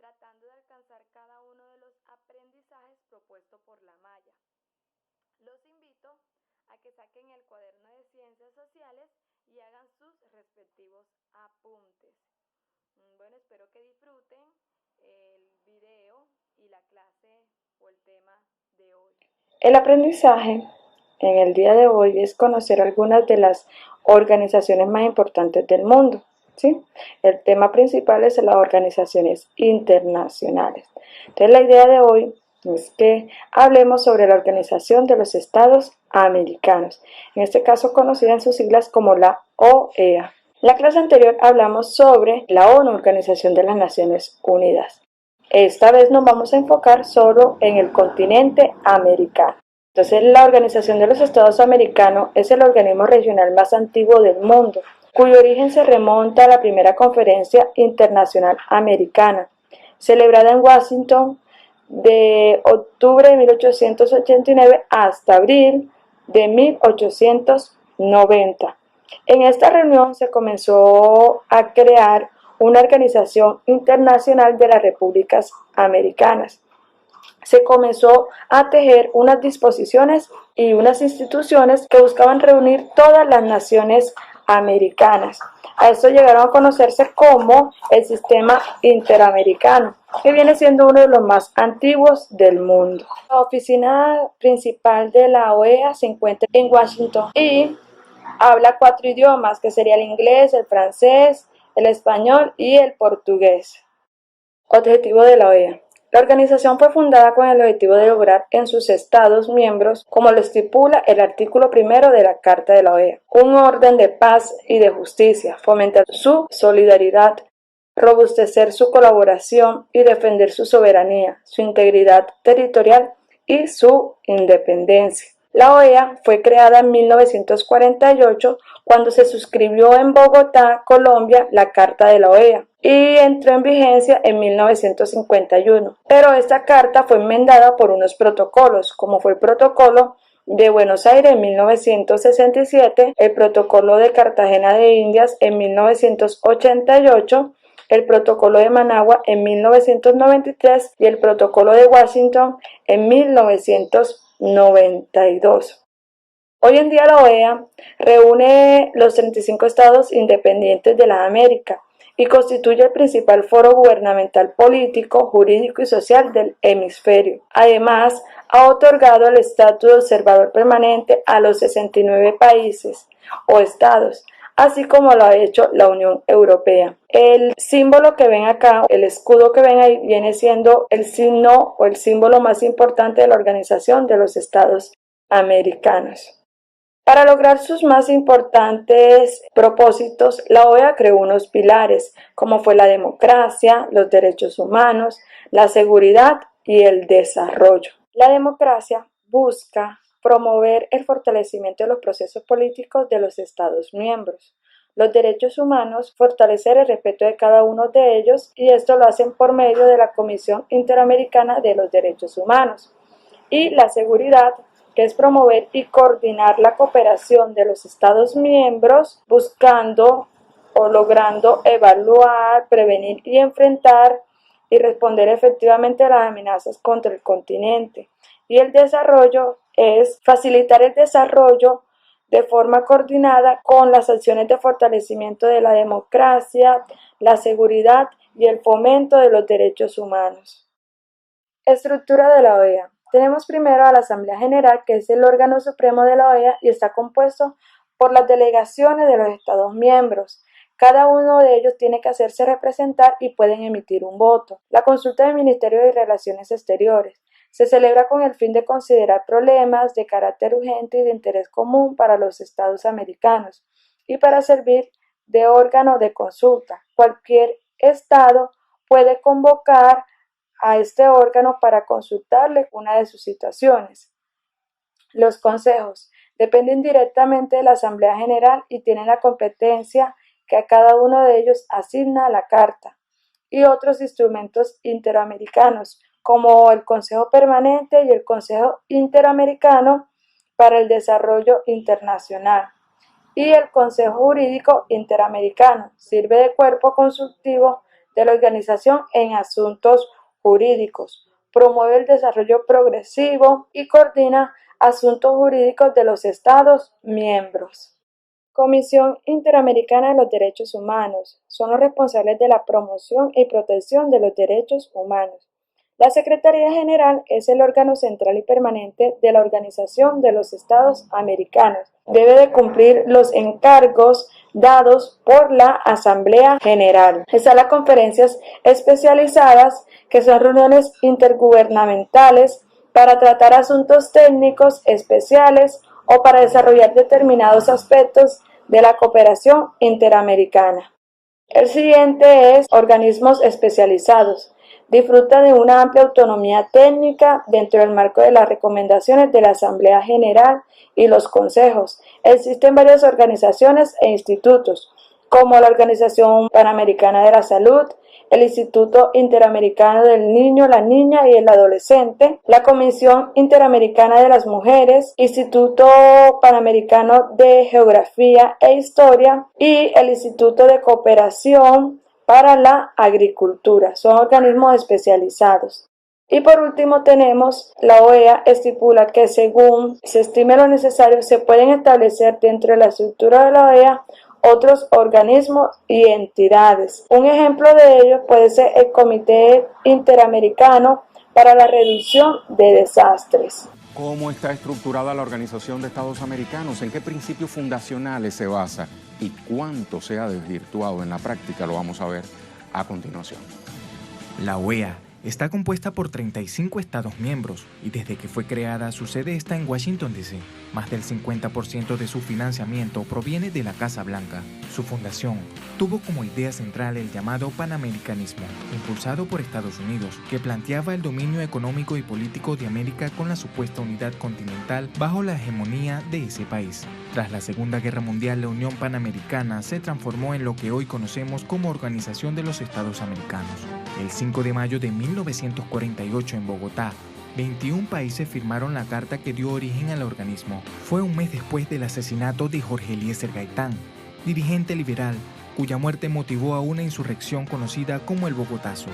tratando de alcanzar cada uno de los aprendizajes propuestos por la malla. Los invito a que saquen el cuaderno de ciencias sociales y hagan sus respectivos apuntes. Bueno, espero que disfruten el video y la clase o el tema de hoy. El aprendizaje en el día de hoy es conocer algunas de las organizaciones más importantes del mundo, ¿sí? El tema principal es las organizaciones internacionales. Entonces la idea de hoy es que hablemos sobre la Organización de los Estados Americanos, en este caso conocida en sus siglas como la OEA. En la clase anterior hablamos sobre la ONU, Organización de las Naciones Unidas. Esta vez nos vamos a enfocar solo en el continente americano. Entonces, la Organización de los Estados Americanos es el organismo regional más antiguo del mundo, cuyo origen se remonta a la primera Conferencia Internacional Americana, celebrada en Washington de octubre de 1889 hasta abril de 1890. En esta reunión se comenzó a crear una organización internacional de las repúblicas americanas. Se comenzó a tejer unas disposiciones y unas instituciones que buscaban reunir todas las naciones americanas. A esto llegaron a conocerse como el Sistema Interamericano, que viene siendo uno de los más antiguos del mundo. La oficina principal de la OEA se encuentra en Washington y habla 4 idiomas, que sería el inglés, el francés, el español y el portugués. Objetivo de la OEA. La organización fue fundada con el objetivo de lograr en sus Estados miembros, como lo estipula el artículo 1 de la Carta de la OEA, un orden de paz y de justicia, fomentar su solidaridad, robustecer su colaboración y defender su soberanía, su integridad territorial y su independencia. La OEA fue creada en 1948 cuando se suscribió en Bogotá, Colombia, la Carta de la OEA y entró en vigencia en 1951. Pero esta carta fue enmendada por unos protocolos, como fue el protocolo de Buenos Aires en 1967, el protocolo de Cartagena de Indias en 1988, el protocolo de Managua en 1993 y el protocolo de Washington en 1992. Hoy en día la OEA reúne los 35 estados independientes de la América y constituye el principal foro gubernamental político, jurídico y social del hemisferio. Además, ha otorgado el estatus de observador permanente a los 69 países o estados, así como lo ha hecho la Unión Europea. El símbolo que ven acá, el escudo que ven ahí, viene siendo el signo o el símbolo más importante de la Organización de los Estados Americanos. Para lograr sus más importantes propósitos, la OEA creó unos pilares, como fue la democracia, los derechos humanos, la seguridad y el desarrollo. La democracia busca promover el fortalecimiento de los procesos políticos de los Estados miembros. Los derechos humanos, fortalecer el respeto de cada uno de ellos, y esto lo hacen por medio de la Comisión Interamericana de los Derechos Humanos. Y la seguridad, que es promover y coordinar la cooperación de los Estados miembros, buscando o logrando evaluar, prevenir y enfrentar y responder efectivamente a las amenazas contra el continente. Y el desarrollo es facilitar el desarrollo de forma coordinada con las acciones de fortalecimiento de la democracia, la seguridad y el fomento de los derechos humanos. Estructura de la OEA. Tenemos primero a la Asamblea General, que es el órgano supremo de la OEA y está compuesto por las delegaciones de los Estados miembros. Cada uno de ellos tiene que hacerse representar y pueden emitir un voto. La consulta del Ministerio de Relaciones Exteriores se celebra con el fin de considerar problemas de carácter urgente y de interés común para los Estados americanos y para servir de órgano de consulta. Cualquier Estado puede convocar a este órgano para consultarle una de sus situaciones. Los consejos dependen directamente de la Asamblea General y tienen la competencia que a cada uno de ellos asigna la Carta, y otros instrumentos interamericanos como el Consejo Permanente y el Consejo Interamericano para el Desarrollo Internacional y el Consejo Jurídico Interamericano. Sirve de cuerpo consultivo de la organización en asuntos jurídicos, promueve el desarrollo progresivo y coordina asuntos jurídicos de los Estados miembros. Comisión Interamericana de los Derechos Humanos. Son los responsables de la promoción y protección de los derechos humanos. La Secretaría General es el órgano central y permanente de la Organización de los Estados Americanos. Debe de cumplir los encargos dados por la Asamblea General. Están las conferencias especializadas, que son reuniones intergubernamentales para tratar asuntos técnicos especiales o para desarrollar determinados aspectos de la cooperación interamericana. El siguiente es organismos especializados. Disfruta de una amplia autonomía técnica dentro del marco de las recomendaciones de la Asamblea General y los consejos. Existen varias organizaciones e institutos, como la Organización Panamericana de la Salud, el Instituto Interamericano del Niño, la Niña y el Adolescente, la Comisión Interamericana de las Mujeres, Instituto Panamericano de Geografía e Historia y el Instituto de Cooperación para la Agricultura. Son organismos especializados. Y por último tenemos la OEA. Estipula que según se estime lo necesario se pueden establecer dentro de la estructura de la OEA otros organismos y entidades. Un ejemplo de ello puede ser el Comité Interamericano para la Reducción de Desastres. ¿Cómo está estructurada la Organización de Estados Americanos? ¿En qué principios fundacionales se basa? ¿Y cuánto se ha desvirtuado en la práctica? Lo vamos a ver a continuación. La OEA está compuesta por 35 Estados miembros y desde que fue creada su sede está en Washington, D.C. Más del 50% de su financiamiento proviene de la Casa Blanca. Su fundación tuvo como idea central el llamado panamericanismo, impulsado por Estados Unidos, que planteaba el dominio económico y político de América con la supuesta unidad continental bajo la hegemonía de ese país. Tras la Segunda Guerra Mundial, la Unión Panamericana se transformó en lo que hoy conocemos como Organización de los Estados Americanos. El 5 de mayo de 1948 en Bogotá, 21 países firmaron la carta que dio origen al organismo. Fue un mes después del asesinato de Jorge Eliezer Gaitán, dirigente liberal, cuya muerte motivó a una insurrección conocida como el Bogotazo.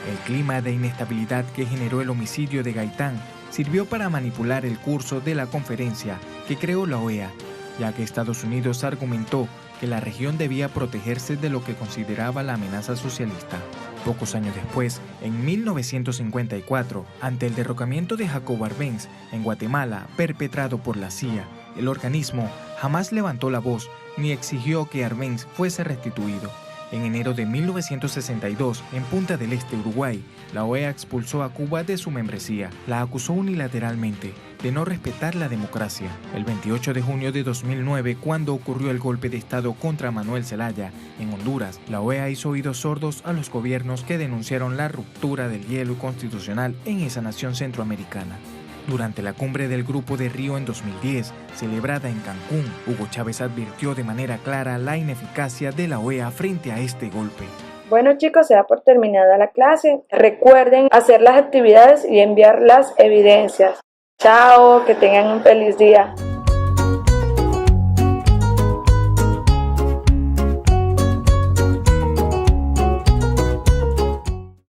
El clima de inestabilidad que generó el homicidio de Gaitán sirvió para manipular el curso de la conferencia que creó la OEA, ya que Estados Unidos argumentó que la región debía protegerse de lo que consideraba la amenaza socialista. Pocos años después, en 1954, ante el derrocamiento de Jacobo Arbenz en Guatemala, perpetrado por la CIA, el organismo jamás levantó la voz ni exigió que Arbenz fuese restituido. En enero de 1962, en Punta del Este, Uruguay, la OEA expulsó a Cuba de su membresía. La acusó unilateralmente de no respetar la democracia. El 28 de junio de 2009, cuando ocurrió el golpe de Estado contra Manuel Zelaya en Honduras, la OEA hizo oídos sordos a los gobiernos que denunciaron la ruptura del hielo constitucional en esa nación centroamericana. Durante la cumbre del Grupo de Río en 2010, celebrada en Cancún, Hugo Chávez advirtió de manera clara la ineficacia de la OEA frente a este golpe. Bueno chicos, se da por terminada la clase. Recuerden hacer las actividades y enviar las evidencias. Chao, que tengan un feliz día.